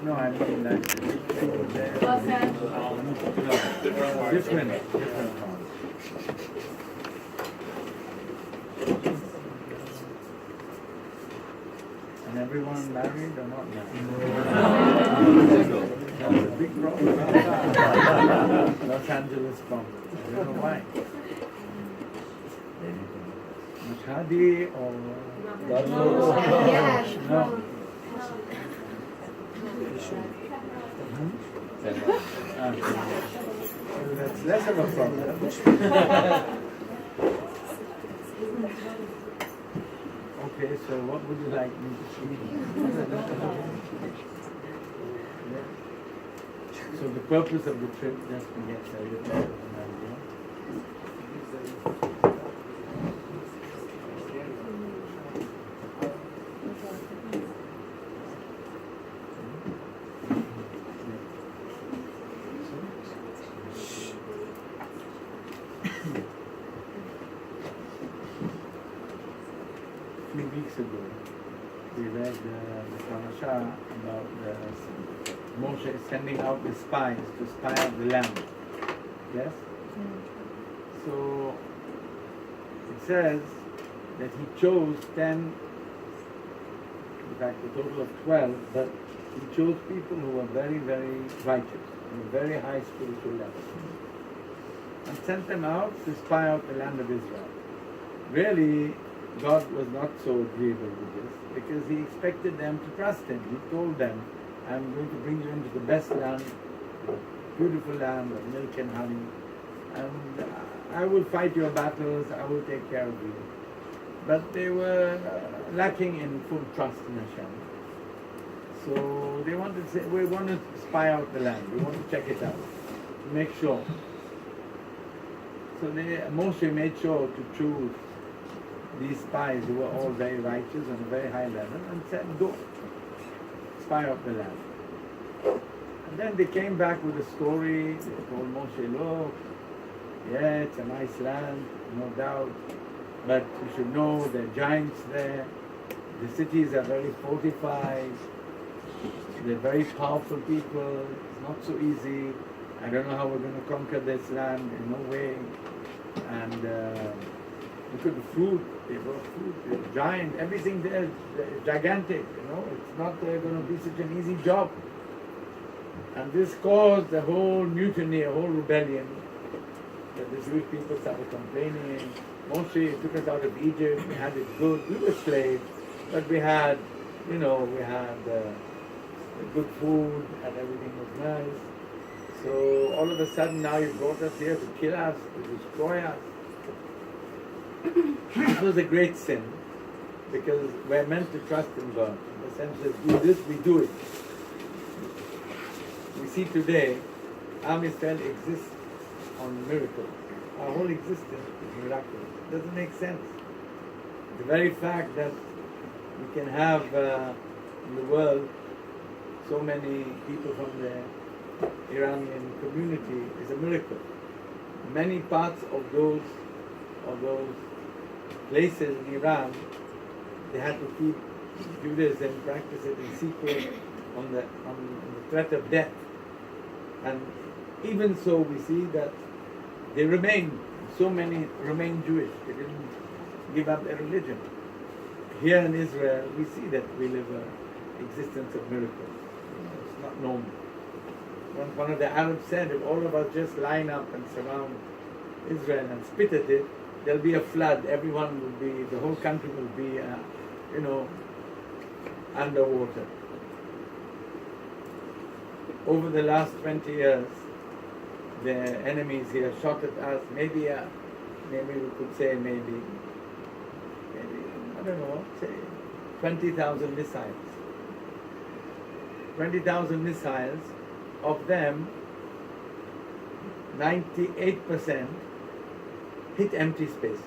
No, I mean like Los Angeles. no, different farms. And everyone married or not married? That's a big problem. Los Angeles problem. I don't know why. Mashhadi or no. So that's less of a problem. Okay, so what would you like me to see? So the purpose of the trip, just to get a little bit of an idea. A few weeks ago, we read the parasha about Moshe sending out the spies to spy out the land. Yes? So it says that he chose 10, in fact a total of 12, but he chose people who were very, very righteous, on a very high spiritual level, and sent them out to spy out the land of Israel. Really, God was not so agreeable with this because he expected them to trust him. He told them, I'm going to bring you into the best land, beautiful land of milk and honey, and I will fight your battles, I will take care of you. But they were lacking in full trust in Hashem. So they wanted to say, we want to spy out the land, we want to check it out, to make sure. So Moshe made sure to choose these spies who were all very righteous on a very high level and said, go, spy out the land. And then they came back with a story. They told Moshe, look, yeah, it's a nice land, no doubt, but you should know there are giants there, the cities are very fortified, they're very powerful people, it's not so easy, I don't know how we're going to conquer this land, in no way. And look at the fruit, they brought fruit, they're giant, everything there is gigantic, it's not going to be such an easy job. And this caused a whole mutiny, a whole rebellion, that the Jewish people started complaining. Moshe took us out of Egypt, we had it good, we were slaves, but we had, we had good food and everything was nice. So all of a sudden now you brought us here to kill us, to destroy us. This was a great sin, because we're meant to trust in God. In the sense that do this, we do it. We see today, Am Yisrael exists on miracles. Our whole existence is miraculous. It doesn't make sense. The very fact that we can have in the world so many people from the Iranian community is a miracle. Many parts of those places in Iran, they had to keep Judaism, practice it in secret on the threat of death. And even so, we see that they remain, so many remain Jewish. They didn't give up their religion. Here in Israel, we see that we live an existence of miracles. It's not normal. One of the Arabs said, if all of us just line up and surround Israel and spit at it, there'll be a flood. Everyone will be, the whole country will be, underwater. Over the last 20 years, the enemies here shot at us, maybe we could say maybe, I don't know, say 20,000 missiles. 20,000 missiles, of them, 98% hit empty spaces.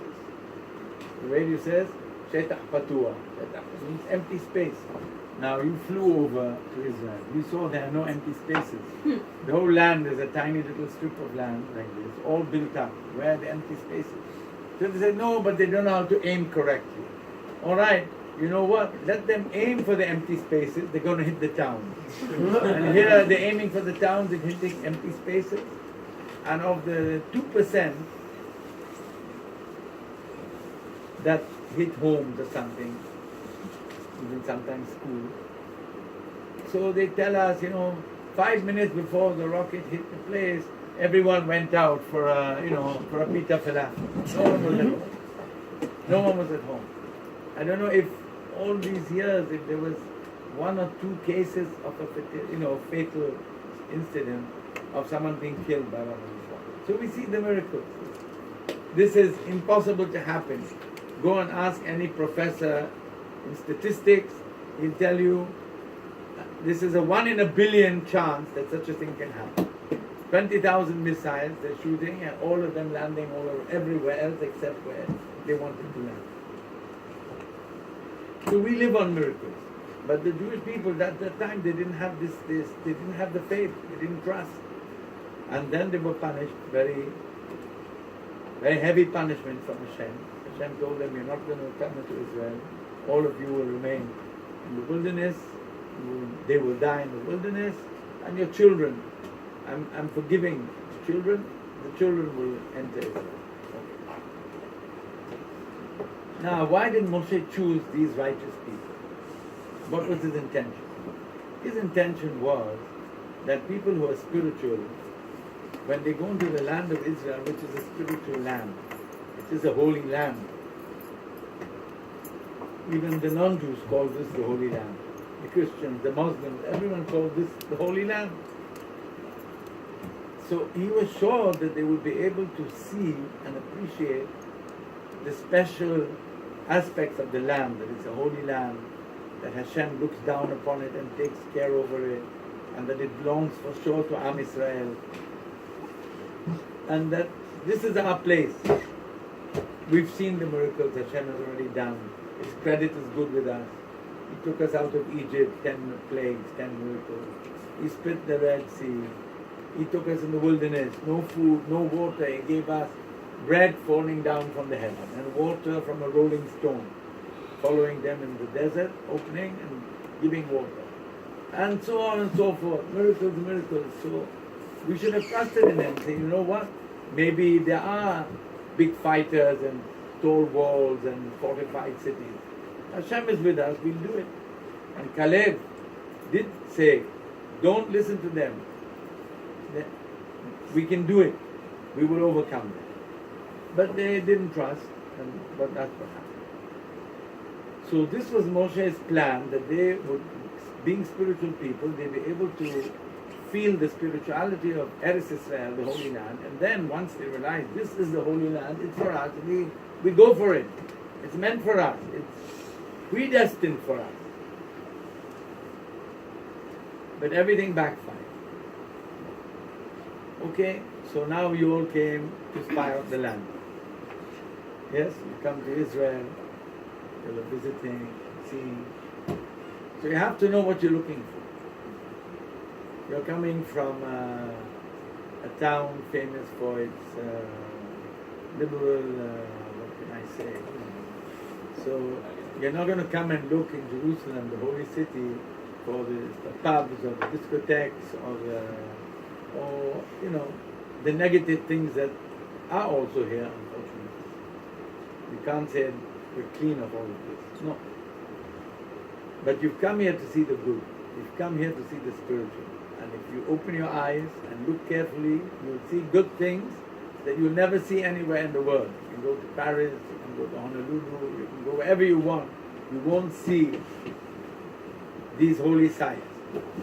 The radio says, Shetach Patua. Shetach means empty space. Now you flew over to Israel. You saw there are no empty spaces. The whole land is a tiny little strip of land like this, all built up. Where are the empty spaces? So they said, no, but they don't know how to aim correctly. All right, you know what? Let them aim for the empty spaces. They're going to hit the towns. And here they're aiming for the towns and hitting empty spaces. And of the 2% that hit homes or something, even sometimes school. So they tell us, 5 minutes before the rocket hit the place, everyone went out for a pita falafel. No one was at home. No one was at home. I don't know if all these years, if there was 1 or 2 cases of a fatal incident of someone being killed by one of these rockets. So we see the miracles. This is impossible to happen. Go and ask any professor in statistics, he'll tell you this is a 1 in a billion chance that such a thing can happen. 20,000 missiles they're shooting, and all of them landing all over everywhere else except where they wanted to land. So we live on miracles. But the Jewish people at that time, they didn't have this, they didn't have the faith, they didn't trust. And then they were punished, very, very heavy punishment from Hashem. Hashem told them, you're not going to come into Israel. All of you will remain in the wilderness. They will die in the wilderness. And your children, I'm forgiving the children will enter Israel. Okay. Now, why did Moshe choose these righteous people? What was his intention? His intention was that people who are spiritual, when they go into the land of Israel, which is a spiritual land, it is a holy land. Even the non-Jews call this the Holy Land. The Christians, the Muslims, everyone calls this the Holy Land. So he was sure that they would be able to see and appreciate the special aspects of the land, that it's a holy land, that Hashem looks down upon it and takes care over it, and that it belongs for sure to Am Israel. And that this is our place. We've seen the miracles Hashem has already done. His credit is good with us. He took us out of Egypt, 10 plagues, 10 miracles. He split the Red Sea. He took us in the wilderness, no food, no water. He gave us bread falling down from the heaven and water from a rolling stone, following them in the desert, opening and giving water. And so on and so forth. Miracles, miracles. So we should have trusted in him. Say, you know what? Maybe there are big fighters and tall walls and fortified cities. Hashem is with us, we'll do it. And Caleb did say, don't listen to them. We can do it. We will overcome them. But they didn't trust, but that's what happened. So this was Moshe's plan, that they would, being spiritual people, they'd be able to feel the spirituality of Eretz Israel, the Holy Land, and then once they realize this is the Holy Land, it's for us, we go for it. It's meant for us. It's predestined for us. But everything backfired. Okay, so now you all came to spy out the land. Yes, you come to Israel, you're visiting, seeing. So you have to know what you're looking for. You're coming from a town famous for its liberal, what can I say? So you're not going to come and look in Jerusalem, the holy city, for the pubs or the discotheques or the negative things that are also here, unfortunately. You can't say we're clean of all of this. No. But you've come here to see the good. You've come here to see the spiritual. And if you open your eyes and look carefully, you'll see good things that you'll never see anywhere in the world. You can go to Paris, you can go to Honolulu, you can go wherever you want. You won't see these holy sites.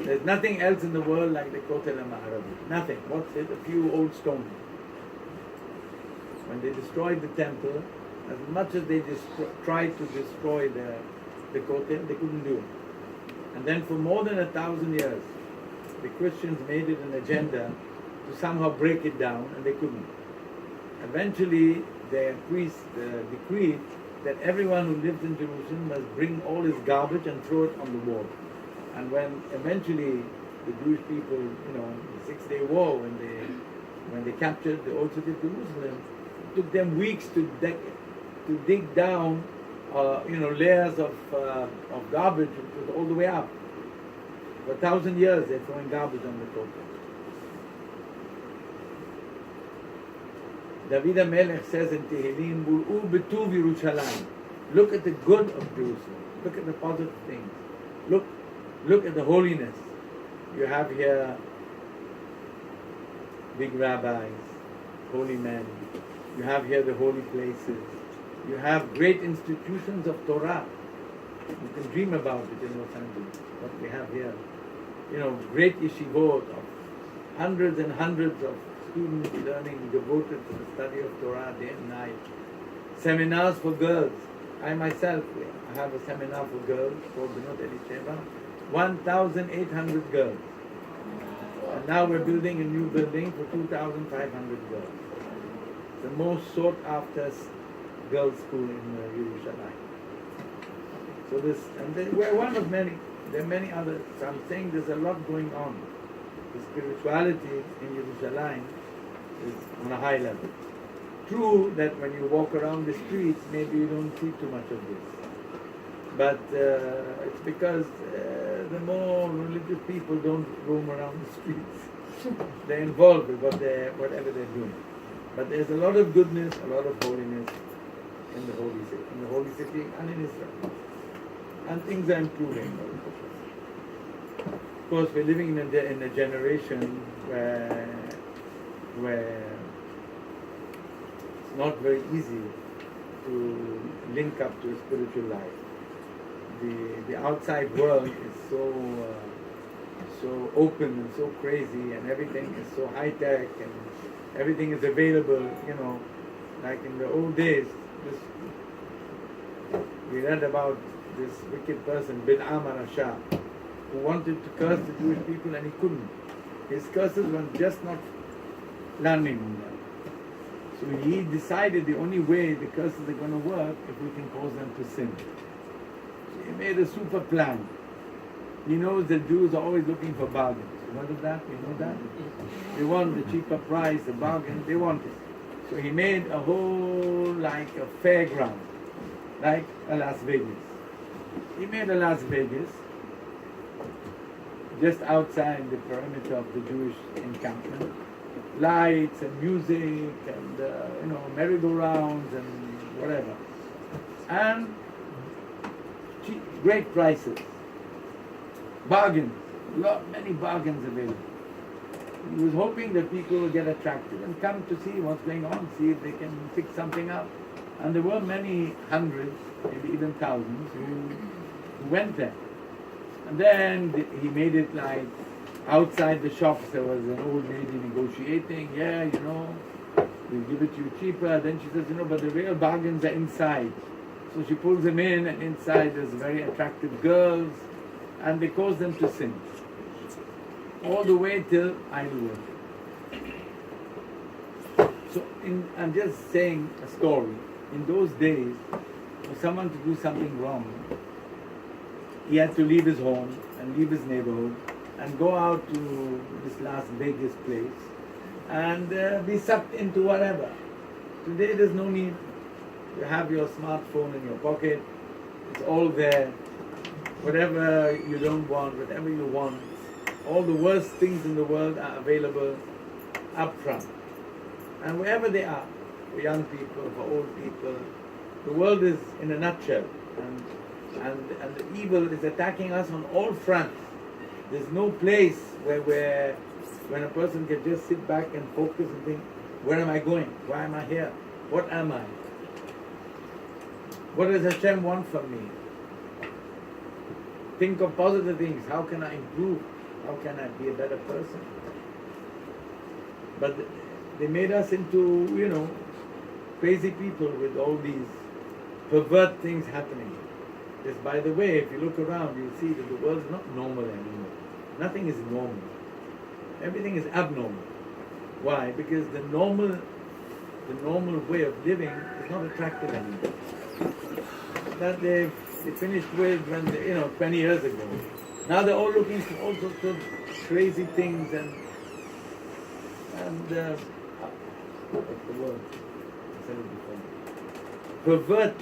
There's nothing else in the world like the Kotel Ma'arabi. Nothing. What's it? A few old stones. When they destroyed the temple, as much as they tried to destroy the Kotel, they couldn't do it. And then for more than 1,000 years, the Christians made it an agenda to somehow break it down, and they couldn't. Eventually, their priest decreed that everyone who lived in Jerusalem must bring all his garbage and throw it on the wall. And when eventually the Jewish people, the 6-day war, when they captured the old city of Jerusalem, it took them weeks to dig down layers of garbage which was all the way up. For 1,000 years they're throwing garbage on the Torah. David HaMelech says in Tehillim, "Bul'u b'tuv Yerushalayim." Look at the good of Jerusalem. Look at the positive things. Look at the holiness. You have here big rabbis, holy men. You have here the holy places. You have great institutions of Torah. You can dream about it in Los Angeles, what we have here. Great yeshivot of hundreds and hundreds of students learning, devoted to the study of Torah day and night. Seminars for girls. I myself have a seminar for girls called Benot Elisheva. 1,800 girls. And now we're building a new building for 2,500 girls. The most sought after girls' school in Yerushalayim. So we're one of many. There are many others. So I'm saying there's a lot going on. The spirituality in Yerushalayim is on a high level. True that when you walk around the streets, maybe you don't see too much of this. But it's because the more religious people don't roam around the streets. They're involved with whatever they're doing. But there's a lot of goodness, a lot of holiness in the holy city and in Israel. And things are improving. Of course, we're living in a generation where it's not very easy to link up to a spiritual life. The outside world is so open and so crazy, and everything is so high tech, and everything is available. Like in the old days, we read about this wicked person, Bil'am Rasha, who wanted to curse the Jewish people and he couldn't. His curses were just not landing on them. So he decided the only way the curses are going to work if we can cause them to sin. So he made a super plan. He knows that Jews are always looking for bargains. You heard of that? You know that? They want the cheaper price, the bargain, they want it. So he made a whole, like a fairground, like a Las Vegas. He made a Las Vegas just outside the perimeter of the Jewish encampment. Lights and music and merry-go-rounds and whatever. And cheap, great prices. Bargains. Many bargains available. He was hoping that people would get attracted and come to see what's going on, see if they can fix something up. And there were many hundreds, maybe even thousands, who went there. And then he made it like outside the shops there was an old lady negotiating, we'll give it to you cheaper. Then she says, but the real bargains are inside. So she pulls them in, and inside there's very attractive girls, and they cause them to sin. All the way till idol worship. So I'm just saying a story. In those days, for someone to do something wrong, he had to leave his home and leave his neighborhood and go out to this Las Vegas place and be sucked into whatever. Today there's no need. You have your smartphone in your pocket. It's all there. Whatever you don't want, whatever you want, all the worst things in the world are available up front. And wherever they are, for young people, for old people, the world is in a nutshell. And the evil is attacking us on all fronts. There's no place when a person can just sit back and focus and think, where am I going? Why am I here? What am I? What does Hashem want from me? Think of positive things. How can I improve? How can I be a better person? But they made us into, crazy people with all these pervert things happening. Just by the way, if you look around, you'll see that the world is not normal anymore. Nothing is normal. Everything is abnormal. Why? Because the normal way of living is not attractive anymore. That they finished with when 20 years ago. Now they're all looking for all sorts of crazy things and what's the word? I said it before. Pervert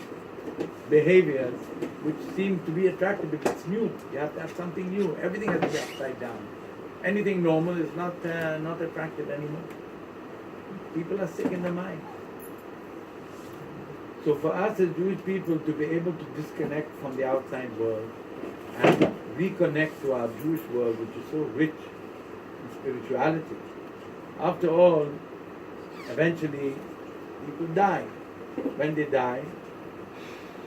behaviors which seem to be attractive because it's new. You have to have something new. Everything has to be upside down. Anything normal is not attractive anymore. People are sick in the mind. So for us as Jewish people to be able to disconnect from the outside world and reconnect to our Jewish world, which is so rich in spirituality. After all, eventually people die. When they die,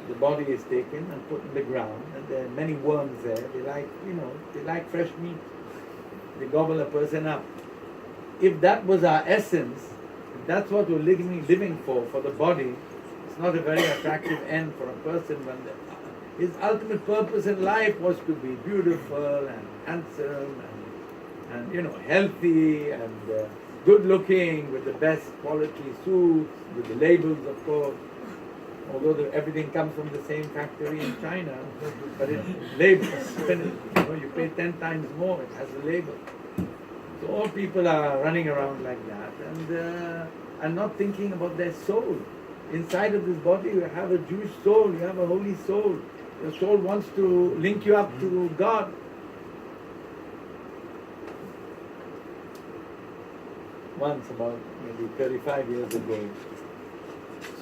the body is taken and put in the ground, and there are many worms there. They like fresh meat. They gobble a person up. If that was our essence, if that's what we're living for the body, it's not a very attractive end for a person when his ultimate purpose in life was to be beautiful and handsome and healthy and good looking with the best quality suits, with the labels of course. Although everything comes from the same factory in China, but it labels. You pay 10 times more, it has a label. So all people are running around like that and not thinking about their soul. Inside of this body you have a Jewish soul, you have a holy soul. Your soul wants to link you up to God. Once, about maybe 35 years ago,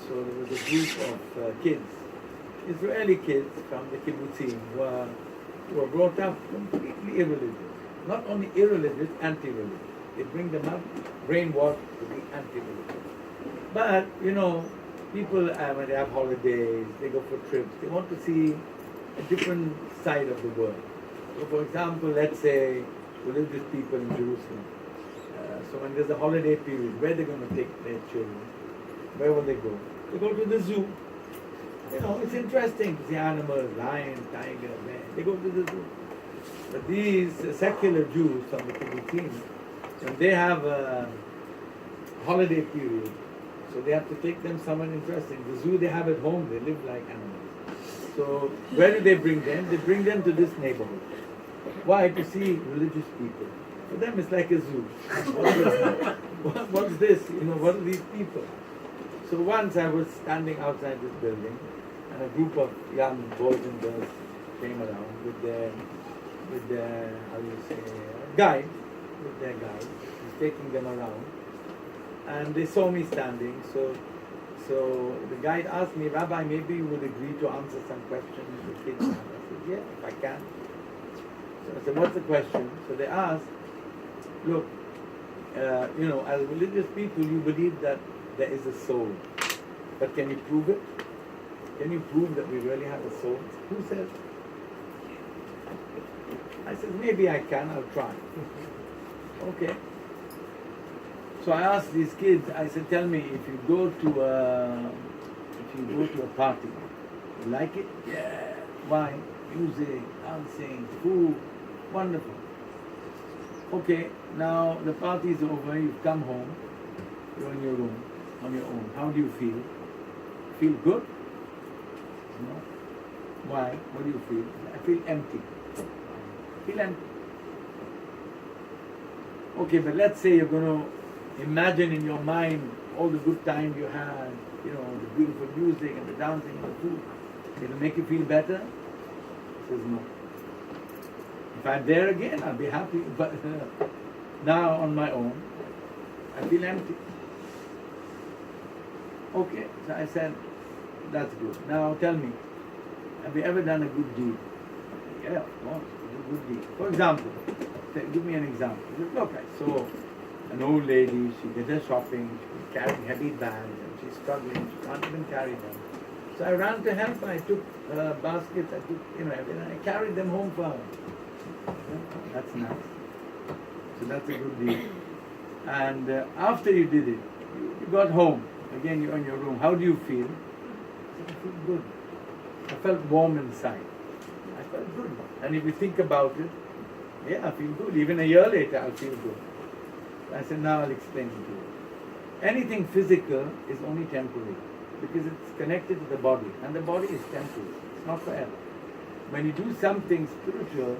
so there was a group of kids, Israeli kids from the kibbutzim who were brought up completely irreligious. Not only irreligious, anti-religious. They bring them up brainwashed to be anti-religious. But, people when they have holidays, they go for trips, they want to see a different side of the world. So for example, let's say religious people in Jerusalem. So when there's a holiday period, where they're going to take their children? Where will they go? They go to the zoo. It's interesting to see animals, lion, tiger, bear. They go to the zoo. But these secular Jews from the kibbutzim, when they have a holiday period, so they have to take them somewhere interesting. The zoo they have at home, they live like animals. So where do they bring them? They bring them to this neighborhood. Why? To see religious people. For them it's like a zoo. What's this? What are these people? So once I was standing outside this building and a group of young boys and girls came around with their guide, with their guide. He's taking them around. And they saw me standing, so the guide asked me, Rabbi, maybe you would agree to answer some questions the kids have. I said, yeah, if I can. So I said, what's the question? So they asked, look, as religious people, you believe that there is a soul. But can you prove it? Can you prove that we really have a soul? Who says? I said, maybe I can, I'll try. Okay. So I asked these kids, I said, tell me, if you go to a party, you like it? Yeah. Why? Music, dancing, food, wonderful. Okay, now the party is over, you've come home, you're in your room, on your own. How do you feel? Feel good? No. Why? What do you feel? I feel empty. Feel empty. Okay, but let's say you're going to imagine in your mind all the good time you had, the beautiful music and the dancing and the food. It'll make you feel better? He says no. If I'm there again, I'll be happy. But now on my own, I feel empty. Okay, so I said, that's good. Now tell me, have you ever done a good deed? Yeah, of course, a good deed. For example, give me an example. Look, I saw an old lady, she did her shopping, she was carrying heavy bags and she's struggling, she can't even carry them. So I ran to help her, I took baskets, I took everything, I carried them home for her. That's nice. So that's a good deed. And after you did it, you got home, again you're in your room, how do you feel? I said, I feel good. I felt warm inside. I felt good. And if you think about it, yeah, I feel good. Even a year later, I'll feel good. I said, now I'll explain it to you. Anything physical is only temporary because it's connected to the body, and the body is temporary. It's not forever. When you do something spiritual,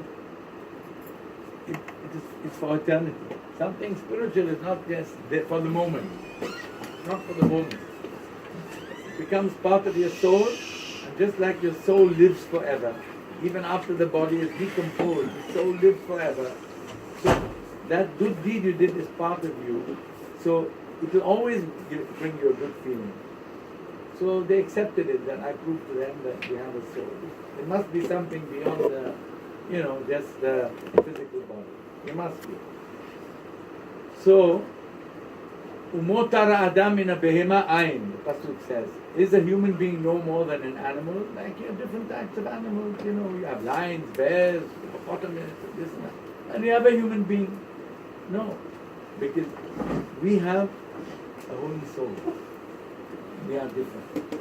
it's for eternity. Something spiritual is not just there for the moment. It's not for the moment. It becomes part of your soul, and just like your soul lives forever, even after the body is decomposed, the soul lives forever. So that good deed you did is part of you. So it will always bring you a good feeling. So they accepted it, that I proved to them that we have a soul. There must be something beyond the, just the physical body. There must be. So, Umotara Adam in a behema ain, the Pasuk says. Is a human being no more than an animal? Like you have different types of animals, you have lions, bears, hippopotamus, this and that. And you have a human being. No. Because we have a holy soul. We are different.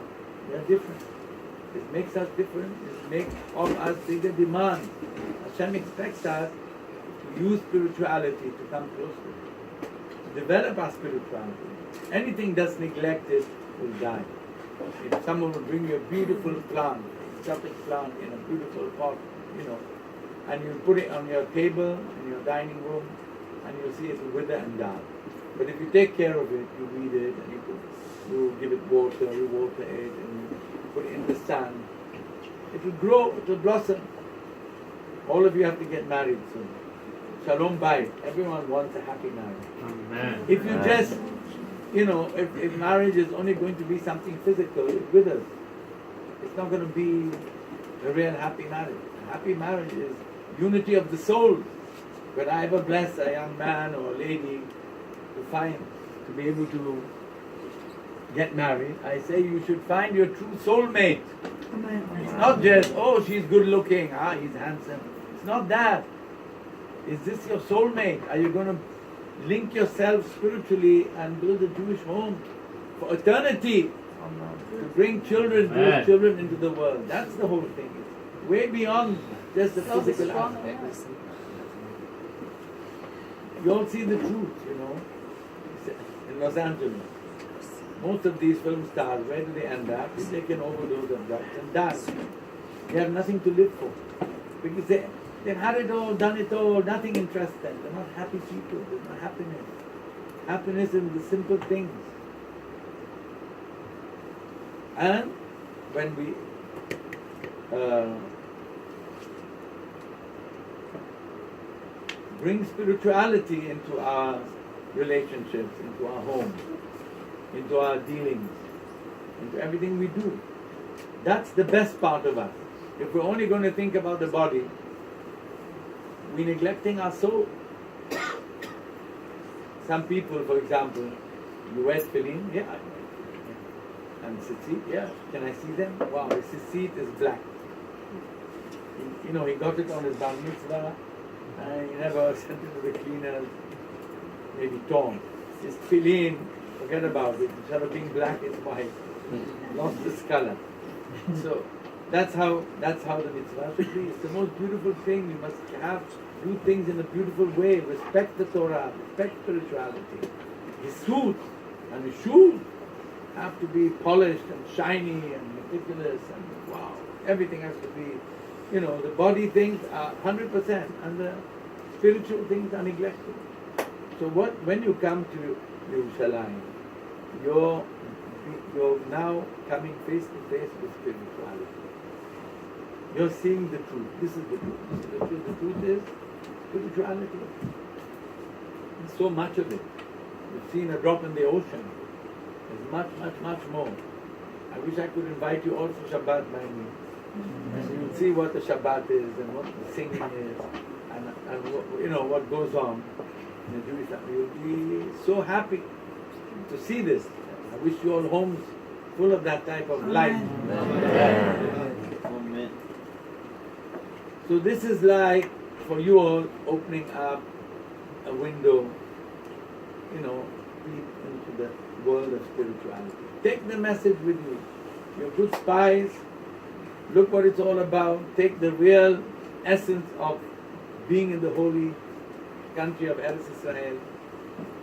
We are different. It makes us different. It makes of us bigger demands. Hashem expects us to use spirituality to come close to Him, to develop our spirituality. Anything that's neglected will die. If someone will bring you a beautiful plant, exotic plant in a beautiful pot, and you put it on your table in your dining room, and you'll see it will wither and die. But if you take care of it, you weed it, and you give it water, you water it, and you put it in the sun, it will grow, it will blossom. All of you have to get married soon. Shalom Bayit. Everyone wants a happy marriage. Amen. If you just, if marriage is only going to be something physical, it withers. It's not going to be a real happy marriage. A happy marriage is unity of the souls. When I ever bless a young man or a lady to be able to get married, I say you should find your true soulmate. It's not just, she's good looking, he's handsome. It's not that. Is this your soulmate? Are you going to link yourself spiritually and build a Jewish home for eternity? To bring children into the world. That's the whole thing. It's way beyond just the physical aspect. You all see the truth, in Los Angeles. Most of these film stars, where do they end up? They take an overdose of drugs and die. They have nothing to live for. Because they've had it all, done it all, nothing interests them. They're not happy people, there's no happiness. Happiness in the simple things. And when we bring spirituality into our relationships, into our homes, into our dealings, into everything we do, that's the best part of us. If we're only going to think about the body, we're neglecting our soul. Some people, for example, you wear tefillin, yeah, and tzitzit, yeah, can I see them? Wow, his tzitzit is black. He got it on his bar mitzvah, and he never sent it to the cleaners, maybe torn. His tefillin, forget about it, instead of being black, it's white. Lost its color. So that's how the mitzvah should be. It's the most beautiful thing. You must do things in a beautiful way. Respect the Torah, respect spirituality. His suit and his shoes have to be polished and shiny and meticulous and wow. Everything has to be, the body things are 100% and the spiritual things are neglected. So when you come to Yerushalayim, you're now coming face to face with spirituality. You're seeing the truth. This is the truth. This is the truth. The truth is spirituality. There's so much of it. You've seen a drop in the ocean. There's much, much, much more. I wish I could invite you all to Shabbat by me. And you'll see what the Shabbat is and what the singing is and what goes on in the Jewish life. You'll be so happy to see this. I wish you all homes full of that type of light. Amen. So this is like for you all opening up a window, deep into the world of spirituality. Take the message with you. You're good spies. Look what it's all about. Take the real essence of being in the holy country of Eretz Israel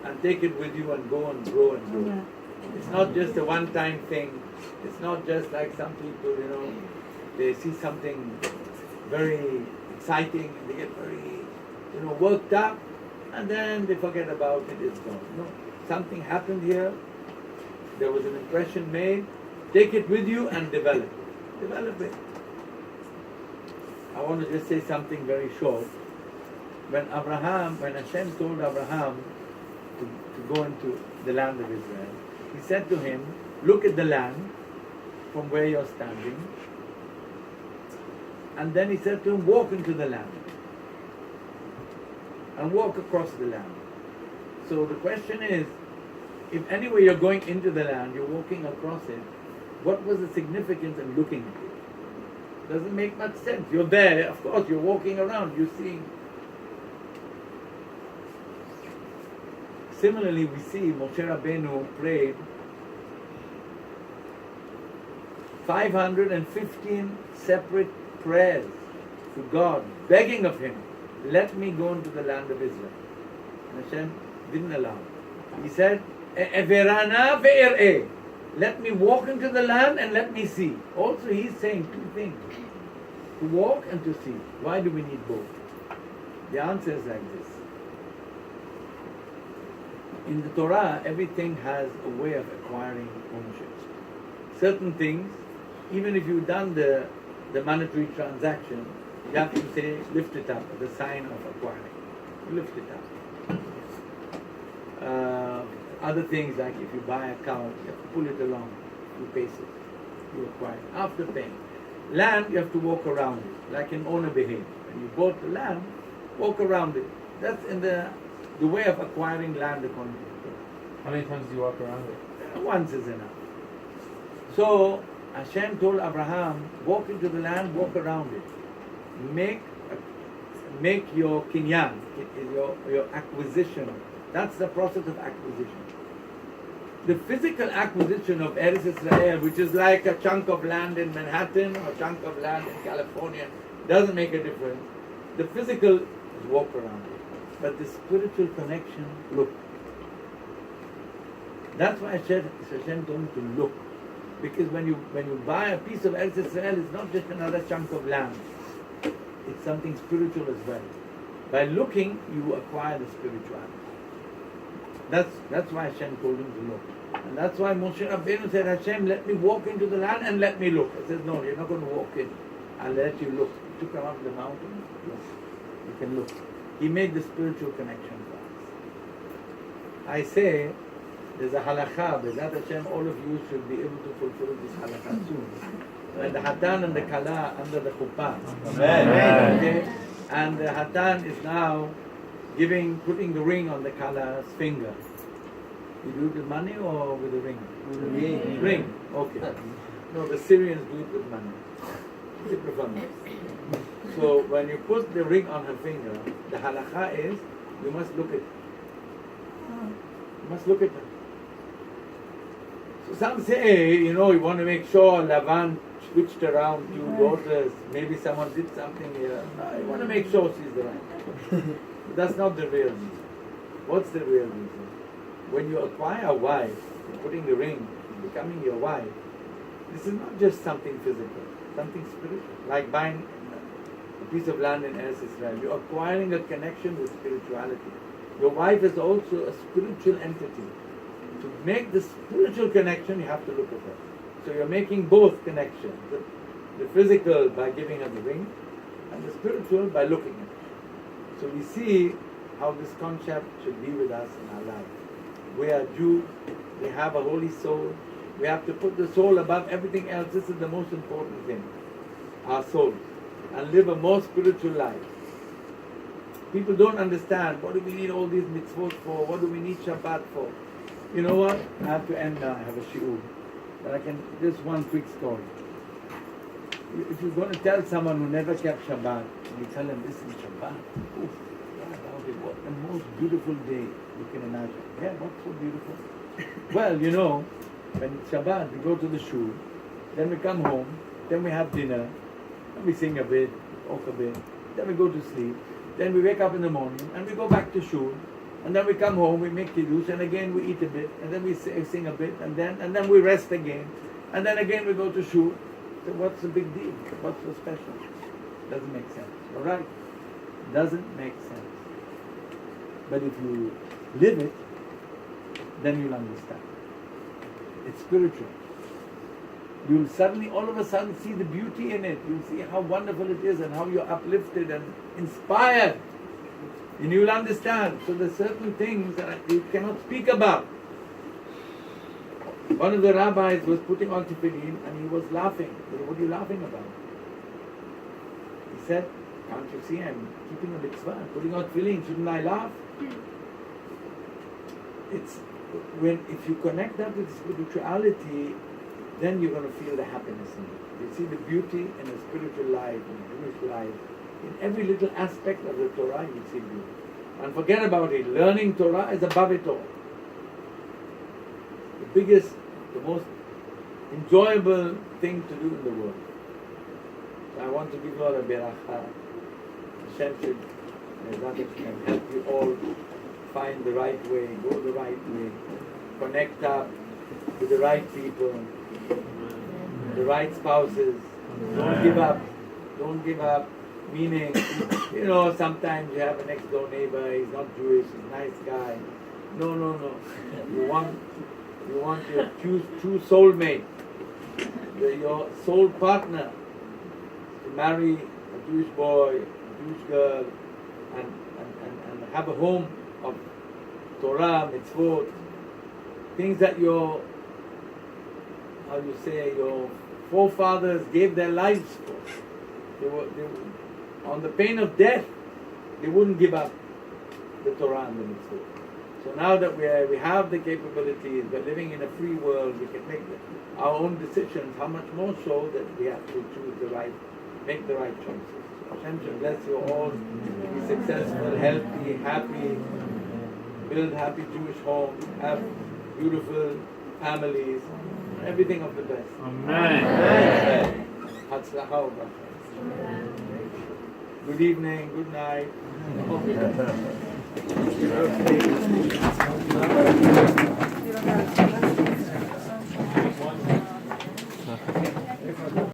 and take it with you and go and grow and grow. It's not just a one-time thing. It's not just like some people, they see something very exciting and they get very, worked up and then they forget about it, it's gone. No, something happened here, there was an impression made, take it with you and develop it. Develop it. I want to just say something very short. When Hashem told Abraham to go into the land of Israel, he said to him, look at the land from where you're standing, and then he said to him, walk into the land and walk across the land. So the question is, if anyway you're going into the land, you're walking across it, what was the significance of looking at it? Doesn't make much sense. You're there, of course, you're walking around, you're seeing. Similarly, we see Moshe Rabbeinu prayed 515 separate prayers to God, begging of Him, let me go into the land of Israel. And Hashem didn't allow. He said, "Everana ve'er'eh." Let me walk into the land and let me see. Also, He's saying two things: to walk and to see. Why do we need both? The answer is like this. In the Torah, everything has a way of acquiring ownership. Certain things, even if you've done the monetary transaction, you have to say, lift it up, the sign of acquiring. Lift it up. Other things, like if you buy a cow, you have to pull it along, you pace it, you acquire it. After paying. Land, you have to walk around it, like an owner behaves. When you bought the land, walk around it. That's in the way of acquiring land according to the Torah. How many times do you walk around it? Once is enough. So Hashem told Abraham, walk into the land, walk around it. Make your kinyan, your acquisition. That's the process of acquisition. The physical acquisition of Eretz Israel, which is like a chunk of land in Manhattan or a chunk of land in California, doesn't make a difference. The physical is walk around it. But the spiritual connection, look. That's why Hashem told me to look. Because when you buy a piece of Eretz Israel, it's not just another chunk of land. It's something spiritual as well. By looking, you acquire the spirituality. That's why Hashem told him to look. And that's why Moshe Rabbeinu said, Hashem, let me walk into the land and let me look. He says, no, you're not going to walk in. I'll let you look. You took him up the mountain, look. You can look. He made the spiritual connection for us. I say, there's a halakha, B'ezrat Hashem, all of you should be able to fulfill this halakha soon. When the Hatan and the Kala under the Chuppah. Amen. Okay? And the Hatan is now putting the ring on the Kala's finger. You do it with money or with a ring? With a ring. Ring, okay. No, the Syrians do it with money. So when you put the ring on her finger, the halakha is, you must look at it. You must look at her. So some say, you want to make sure Lavan switched around two daughters, maybe someone did something here. No, you want to make sure she's the right. That's not the real reason. What's the real reason? When you acquire a wife, you're putting the ring, becoming your wife, this is not just something physical, something spiritual. Like buying a piece of land in Eretz Israel. You're acquiring a connection with spirituality. Your wife is also a spiritual entity. To make the spiritual connection, you have to look at her. So you're making both connections. The physical by giving her the ring, and the spiritual by looking at her. So we see how this concept should be with us in our life. We are Jews, we have a holy soul, we have to put the soul above everything else. This is the most important thing, our soul, and live a more spiritual life. People don't understand, what do we need all these mitzvot for, what do we need Shabbat for? You know what, I have to end now, I have a shiur, but I can, just one quick story. If you're going to tell someone who never kept Shabbat, and you tell them this is Shabbat, oof, what the most beautiful day you can imagine. Yeah, what's so beautiful? Well, when Shabbat, we go to the shul, then we come home, then we have dinner, then we sing a bit, talk a bit, then we go to sleep, then we wake up in the morning, and we go back to shul, and then we come home, we make kiddush, and again we eat a bit, and then we sing a bit, and then we rest again, and then again we go to shul. So what's the big deal? What's so special? Doesn't make sense. All right? Doesn't make sense. But if you live it, then you'll understand. It's spiritual. you'll suddenly, all of a sudden, see the beauty in it. You'll see how wonderful it is and how you're uplifted and inspired. And you'll understand. So there's certain things that you cannot speak about. One of the rabbis was putting on tefillin and he was laughing. He said, "What are you laughing about?" He said, "Can't you see I'm keeping a mitzvah? I'm putting on tefillin. Shouldn't I laugh?" It's when if you connect that with spirituality, then you're going to feel the happiness in it. You see the beauty in a spiritual life, in a Jewish life. In every little aspect of the Torah, you see beauty. And forget about it. Learning Torah is above it all. The biggest, the most enjoyable thing to do in the world. So I want to give you all a beracha. Hashem should help you all find the right way, go the right way, connect up with the right people, the right spouses. Don't give up. Don't give up. Meaning, sometimes you have a next door neighbor, he's not Jewish, he's a nice guy. No. You want your true soulmate, your soul partner, to marry a Jewish boy, a Jewish girl, and have a home of Torah, mitzvot, things that your forefathers gave their lives for. They were on the pain of death, they wouldn't give up the Torah and the mitzvot. So now that we have the capabilities, we're living in a free world, we can make our own decisions, how much more so that we have to make the right choices. So Hashem should bless you all, be successful, healthy, happy, build happy Jewish homes, have beautiful families, everything of the best. Amen. Hatzlacha u'bracha. Good evening, good night.